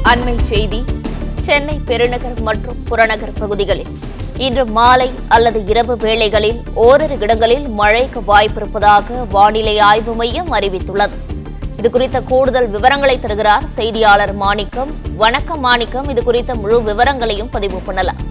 அண்மை செய்தி. சென்னை பெருநகர் மற்றும் புறநகர் பகுதிகளில் இன்று மாலை அல்லது இரவு வேளைகளில் ஓரிரு இடங்களில் மழைக்கு வாய்ப்பிருப்பதாக வானிலை ஆய்வு மையம் அறிவித்துள்ளது. இதுகுறித்த கூடுதல் விவரங்களை தருகிறார் செய்தியாளர் மாணிக்கம். வணக்கம் மாணிக்கம், இதுகுறித்த முழு விவரங்களையும் பதிவு பண்ணலாம்.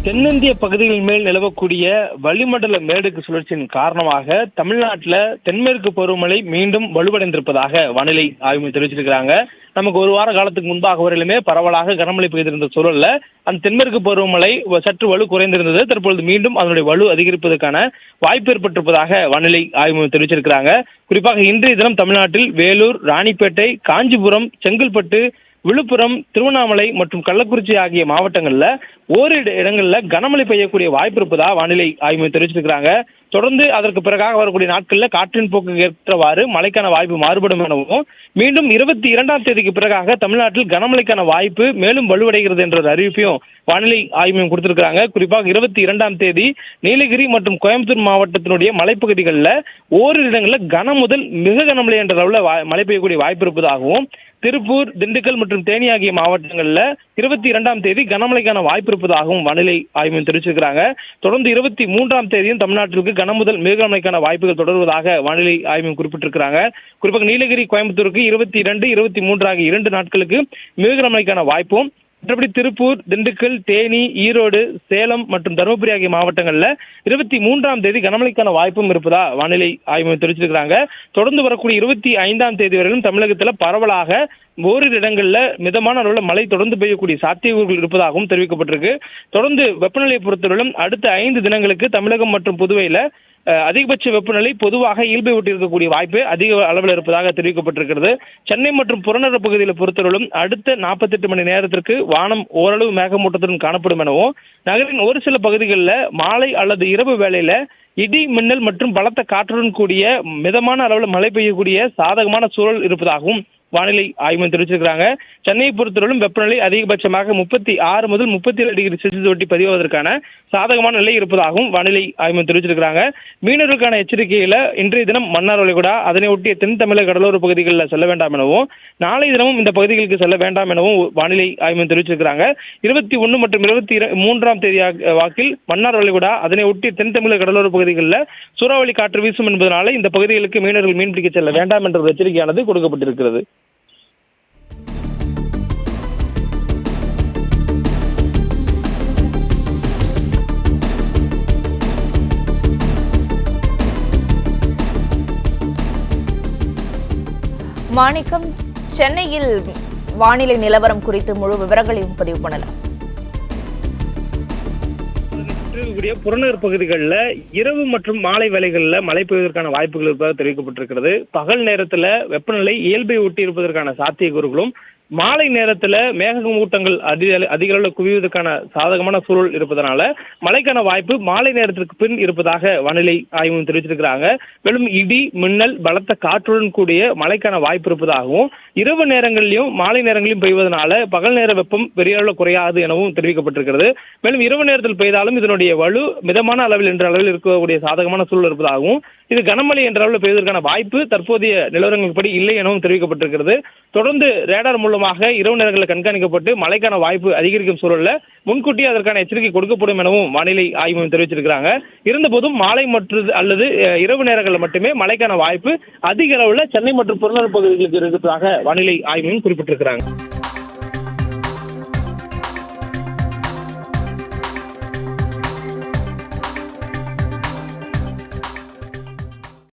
தென்னிந்திய பகுதிகள் மேல் நிலவக்கூடிய வளிமண்டல மேடுக்கு சுழற்சியின் காரணமாக தமிழ்நாட்டில் தென்மேற்கு பருவமழை மீண்டும் வலுவடைந்திருப்பதாக வானிலை ஆய்வு தெரிவிச்சிருக்கிறாங்க. நமக்கு ஒரு வார காலத்துக்கு முன்பாக வரையிலுமே பரவலாக கனமழை பெய்திருந்த சூழல்ல அந்த தென்மேற்கு பருவமழை சற்று வலு குறைந்திருந்தது. தற்பொழுது மீண்டும் அதனுடைய வலு அதிகரிப்பதற்கான வாய்ப்பு ஏற்பட்டிருப்பதாக வானிலை ஆய்வு தெரிவிச்சிருக்கிறாங்க. குறிப்பாக இன்றைய தினம் தமிழ்நாட்டில் வேலூர், ராணிப்பேட்டை, காஞ்சிபுரம், செங்கல்பட்டு, விழுப்புரம், திருவண்ணாமலை மற்றும் கள்ளக்குறிச்சி ஆகிய மாவட்டங்கள்ல ஓரிரு இடங்கள்ல கனமழை பெய்யக்கூடிய வாய்ப்பு இருப்பதா வானிலை ஆய்வு தெரிவிச்சிருக்கிறாங்க. தொடர்ந்து அதற்கு பிறகாக வரக்கூடிய நாட்களில் காற்றின் போக்கு ஏற்றவாறு மழைக்கான வாய்ப்பு மாறுபடும் எனவும், மீண்டும் 22ஆம் தேதிக்கு பிறகாக தமிழ்நாட்டில் கனமழைக்கான வாய்ப்பு மேலும் வலுவடைகிறது என்ற அறிவிப்பையும் வானிலை ஆய்வு கொடுத்திருக்கிறாங்க. குறிப்பாக 22ஆம் தேதி நீலகிரி மற்றும் கோயம்புத்தூர் மாவட்டத்தினுடைய மலைப்பகுதிகளில் ஓரிரு இடங்களில் கன முதல் மிக கனமழை என்ற அளவில் மழை பெய்யக்கூடிய வாய்ப்பு இருப்பதாகவும், திருப்பூர், திண்டுக்கல் மற்றும் தேனி ஆகிய மாவட்டங்களில் 22ஆம் தேதி கனமழைக்கான வாய்ப்பு இருப்பதாகவும் வானிலை ஆய்வு தெரிவிச்சிருக்கிறாங்க. தொடர்ந்து 23ஆம் தேதியும் தமிழ்நாட்டிற்கு கனமுதல் மிக கனமழைக்கான வாய்ப்புகள் தொடர்வதாக வானிலை ஆய்வு குறிப்பிட்டிருக்கிறாங்க. குறிப்பாக நீலகிரி, கோயம்புத்தூருக்கு 22, 23 ஆகிய 2 நாட்களுக்கு மிக கனமழைக்கான வாய்ப்பும், மற்றபடி திருப்பூர், திண்டுக்கல், தேனி, ஈரோடு, சேலம் மற்றும் தருமபுரி ஆகிய மாவட்டங்களில் 23ஆம் தேதி கனமழைக்கான வாய்ப்பும் இருப்பதா வானிலை ஆய்வு தெரிவிச்சிருக்கிறாங்க. தொடர்ந்து வரக்கூடிய 25ஆம் தேதி வரையிலும் தமிழகத்தில் பரவலாக ஓரிரு இடங்களில் மிதமான அளவில் மழை தொடர்ந்து பெய்யக்கூடிய சாத்தியக்கூறுகள் இருப்பதாகவும் தெரிவிக்கப்பட்டிருக்கு. தொடர்ந்து வெப்பநிலையை பொறுத்தவரையிலும் அடுத்த 5 தினங்களுக்கு தமிழகம் மற்றும் புதுவையில் அதிகபட்ச வெப்பநிலை பொதுவாக இயல்பை ஒட்டி இருக்கக்கூடிய வாய்ப்பு அதிக அளவில் இருப்பதாக தெரிவிக்கப்பட்டிருக்கிறது. சென்னை மற்றும் புறநகர் பகுதியில் பொறுத்தவரையிலும் அடுத்த 48 மணி நேரத்திற்கு வானம் ஓரளவு மேகமூட்டத்துடன் காணப்படும் எனவும், நகரின் ஒரு சில பகுதிகளில் மாலை அல்லது இரவு வேளையில இடி, மின்னல் மற்றும் பலத்த காற்றுடன் கூடிய மிதமான அளவில் மழை பெய்யக்கூடிய சாதகமான சூழல் இருப்பதாகவும் வானிலை ஆய்வு தெரிவிச்சிருக்கிறாங்க. சென்னையை பொறுத்தவரையிலும் வெப்பநிலை அதிகபட்சமாக 36 முதல் 37 டிகிரி செல்சியஸ் ஒட்டி பதிவதற்கான சாதகமான நிலை இருப்பதாகவும் வானிலை ஆய்வு தெரிவிச்சிருக்கிறாங்க. மீனவர்களுக்கான எச்சரிக்கையில இன்றைய தினம் மன்னார் வளைகுடா, அதனை ஒட்டிய தென் தமிழக கடலோர பகுதிகளில் செல்ல வேண்டாம் எனவும், நாளை தினமும் இந்த பகுதிகளுக்கு செல்ல வேண்டாம் எனவும் வானிலை ஆய்வு தெரிவிச்சிருக்கிறாங்க. 21 மற்றும் 23ஆம் தேதி வாக்கில் மன்னார் வளைகுடா, அதனை ஒட்டிய தென் தமிழக கடலோர பகுதிகளில் சூறாவளி காற்று வீசும் என்பதனால இந்த பகுதிகளுக்கு மீனவர்கள் மீன்பிடிக்க செல்ல வேண்டாம் என்ற ஒரு எச்சரிக்கையானது கொடுக்கப்பட்டிருக்கிறது. மாணிக்கம், சென்னையில் வானிலை நிலவரம் குறித்து முழு விவரங்களையும் பதிவு பண்ணலாம். புறநகர் பகுதிகளில் இரவு மற்றும் மாலை வேளைகளில் மழை பெய்வதற்கான வாய்ப்புகள் இருப்பதாக தெரிவிக்கப்பட்டிருக்கிறது. பகல் நேரத்தில் வெப்பநிலை இயல்பை ஒட்டி இருப்பதற்கான சாத்தியக்கூறுகளும், மாலை நேரத்தில் மேகமூட்டங்கள் அதிக அளவில் குவிவதற்கான சாதகமான சூழல் இருப்பதனால மழைக்கான வாய்ப்பு மாலை நேரத்திற்கு பின் இருப்பதாக வானிலை ஆய்வு தெரிவிச்சிருக்கிறாங்க. மேலும் இடி, மின்னல், பலத்த காற்றுடன் கூடிய மழைக்கான வாய்ப்பு இருப்பதாகவும், இரவு நேரங்களிலும் மாலை நேரங்களிலும் பெய்வதனால பகல் நேர வெப்பம் பெரிய அளவில் குறையாது எனவும் தெரிவிக்கப்பட்டிருக்கிறது. மேலும் இரவு நேரத்தில் பெய்தாலும் இதனுடைய வலு மிதமான அளவில் என்ற அளவில் இருக்கக்கூடிய சாதகமான சூழல் இருப்பதாகவும், இது கனமழை என்ற அளவில் பெய்வதற்கான வாய்ப்பு தற்போதைய நிலவரங்கள்படி இல்லை எனவும் தெரிவிக்கப்பட்டிருக்கிறது. தொடர்ந்து ரேடார் மூலமாக இரவு நேரங்களில் கண்காணிக்கப்பட்டு மழைக்கான வாய்ப்பு அதிகரிக்கும் சூழல்ல முன்கூட்டியே அதற்கான எச்சரிக்கை கொடுக்கப்படும் எனவும் வானிலை ஆய்வு தெரிவிச்சிருக்கிறாங்க. இருந்தபோதும் மாலை மற்றும் அல்லது இரவு நேரங்களில் மட்டுமே மழைக்கான வாய்ப்பு அதிக அளவில் சென்னை மற்றும் புறநகர் பகுதிகளுக்கு இருப்பதாக வானிலை ஆய்வையும் குறிப்பிட்டிருக்கிறாங்க.